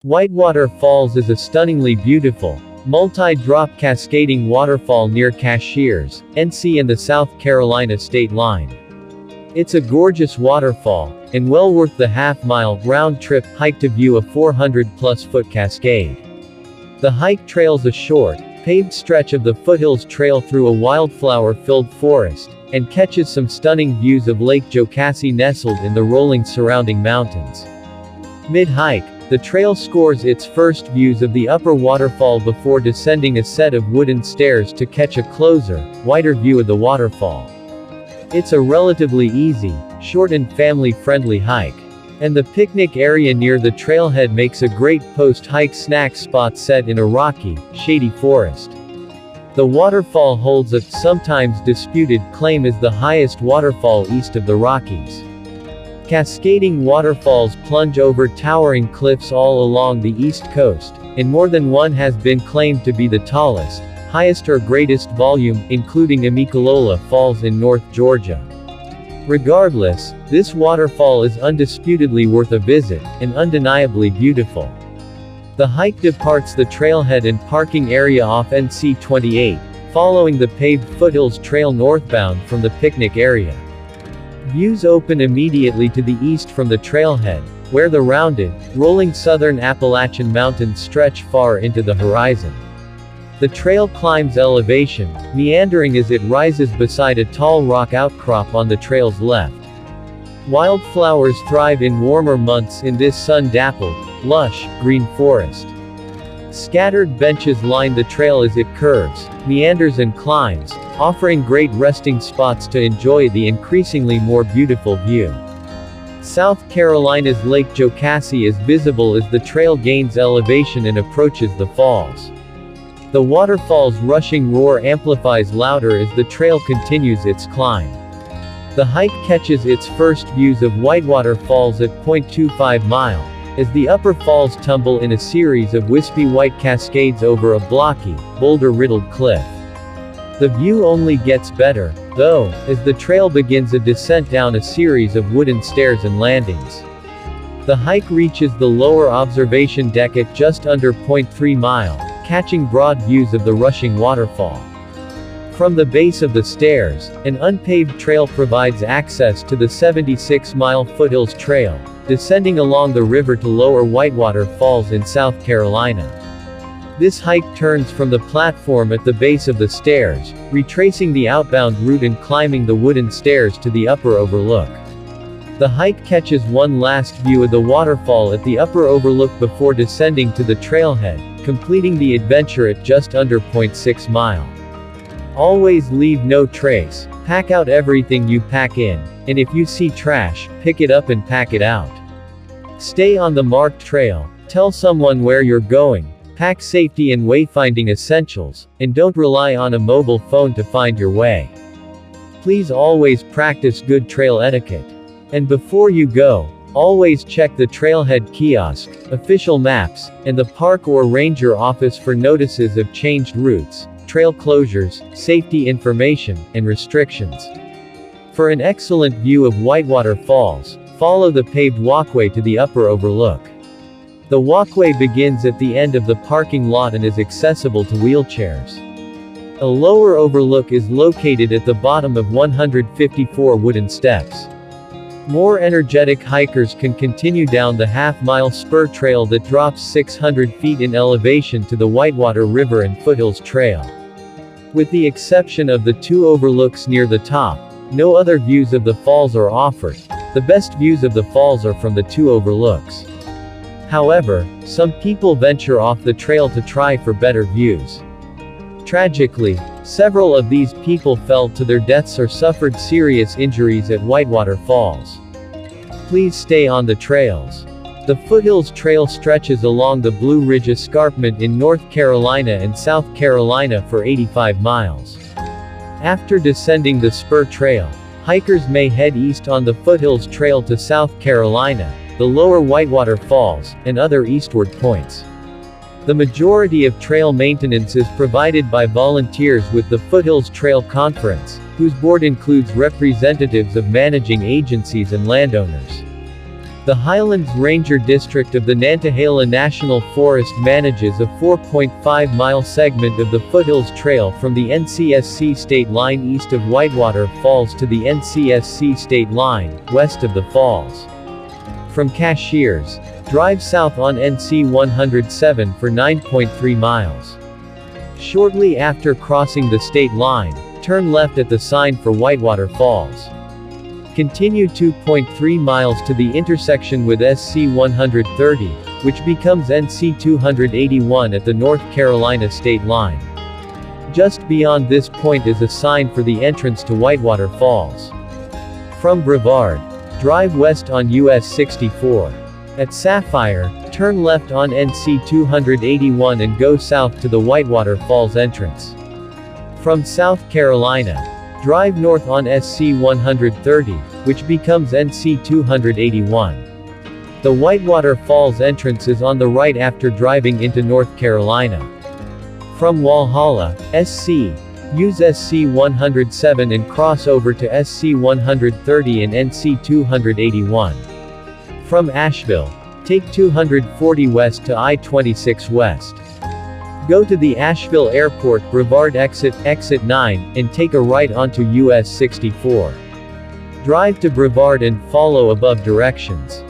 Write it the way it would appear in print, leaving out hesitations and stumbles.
Whitewater Falls is a stunningly beautiful, multi-drop cascading waterfall near Cashiers, NC and the South Carolina state line. It's a gorgeous waterfall, and well worth the half-mile, round-trip, hike to view a 400-plus foot cascade. The hike trails a short, paved stretch of the foothills trail through a wildflower-filled forest, and catches some stunning views of Lake Jocassee nestled in the rolling surrounding mountains. Mid-hike, the trail scores its first views of the upper waterfall before descending a set of wooden stairs to catch a closer, wider view of the waterfall. It's a relatively easy, short and family-friendly hike. And the picnic area near the trailhead makes a great post-hike snack spot set in a rocky, shady forest. The waterfall holds a sometimes disputed claim as the highest waterfall east of the Rockies. Cascading waterfalls plunge over towering cliffs all along the east coast, and more than one has been claimed to be the tallest, highest or greatest volume, including Amicalola Falls in North Georgia. Regardless, this waterfall is undisputedly worth a visit, and undeniably beautiful. The hike departs the trailhead and parking area off NC 28, following the paved foothills trail northbound from the picnic area. Views open immediately to the east from the trailhead, where the rounded, rolling southern Appalachian Mountains stretch far into the horizon. The trail climbs elevation, meandering as it rises beside a tall rock outcrop on the trail's left. Wildflowers thrive in warmer months in this sun-dappled, lush, green forest. Scattered benches line the trail as it curves, meanders and climbs, offering great resting spots to enjoy the increasingly more beautiful view. South Carolina's Lake Jocassee is visible as the trail gains elevation and approaches the falls. The waterfall's rushing roar amplifies louder as the trail continues its climb. The hike catches its first views of Whitewater Falls at 0.25 mile, as the upper falls tumble in a series of wispy white cascades over a blocky, boulder-riddled cliff. The view only gets better, though, as the trail begins a descent down a series of wooden stairs and landings. The hike reaches the lower observation deck at just under 0.3 mile, catching broad views of the rushing waterfall. From the base of the stairs, an unpaved trail provides access to the 76-mile foothills trail, descending along the river to lower Whitewater Falls in South Carolina. This hike turns from the platform at the base of the stairs, retracing the outbound route and climbing the wooden stairs to the upper overlook. The hike catches one last view of the waterfall at the upper overlook before descending to the trailhead, completing the adventure at just under 0.6 mile. Always leave no trace, pack out everything you pack in, and if you see trash, pick it up and pack it out. Stay on the marked trail, tell someone where you're going, pack safety and wayfinding essentials, and don't rely on a mobile phone to find your way. Please always practice good trail etiquette. And before you go, always check the trailhead kiosk, official maps, and the park or ranger office for notices of changed routes, trail closures, safety information, and restrictions. For an excellent view of Whitewater Falls, follow the paved walkway to the upper overlook. The walkway begins at the end of the parking lot and is accessible to wheelchairs. A lower overlook is located at the bottom of 154 wooden steps. More energetic hikers can continue down the half-mile spur trail that drops 600 feet in elevation to the Whitewater River and Foothills Trail. With the exception of the two overlooks near the top, no other views of the falls are offered. The best views of the falls are from the two overlooks. However, some people venture off the trail to try for better views. Tragically, several of these people fell to their deaths or suffered serious injuries at Whitewater Falls. Please stay on the trails. The Foothills Trail stretches along the Blue Ridge Escarpment in North Carolina and South Carolina for 85 miles. After descending the spur trail, hikers may head east on the Foothills Trail to South Carolina, the lower Whitewater Falls, and other eastward points. The majority of trail maintenance is provided by volunteers with the Foothills Trail Conference, whose board includes representatives of managing agencies and landowners. The Highlands Ranger District of the Nantahala National Forest manages a 4.5-mile segment of the Foothills Trail from the NCSC state line east of Whitewater Falls to the NCSC state line, west of the falls. From Cashiers, drive south on NC 107 for 9.3 miles. Shortly after crossing the state line, turn left at the sign for Whitewater Falls. Continue 2.3 miles to the intersection with SC 130, which becomes NC 281 at the North Carolina state line. Just beyond this point is a sign for the entrance to Whitewater Falls. From Brevard, drive west on US 64. At Sapphire, turn left on NC 281 and go south to the Whitewater Falls entrance. From South Carolina, drive north on SC 130, which becomes NC 281. The Whitewater Falls entrance is on the right after driving into North Carolina. From Walhalla, SC, use SC 107 and cross over to SC 130 and NC 281. From Asheville, take 240 west to I-26 west. Go to the Asheville Airport Brevard exit 9, and take a right onto US 64. Drive to Brevard and follow above directions.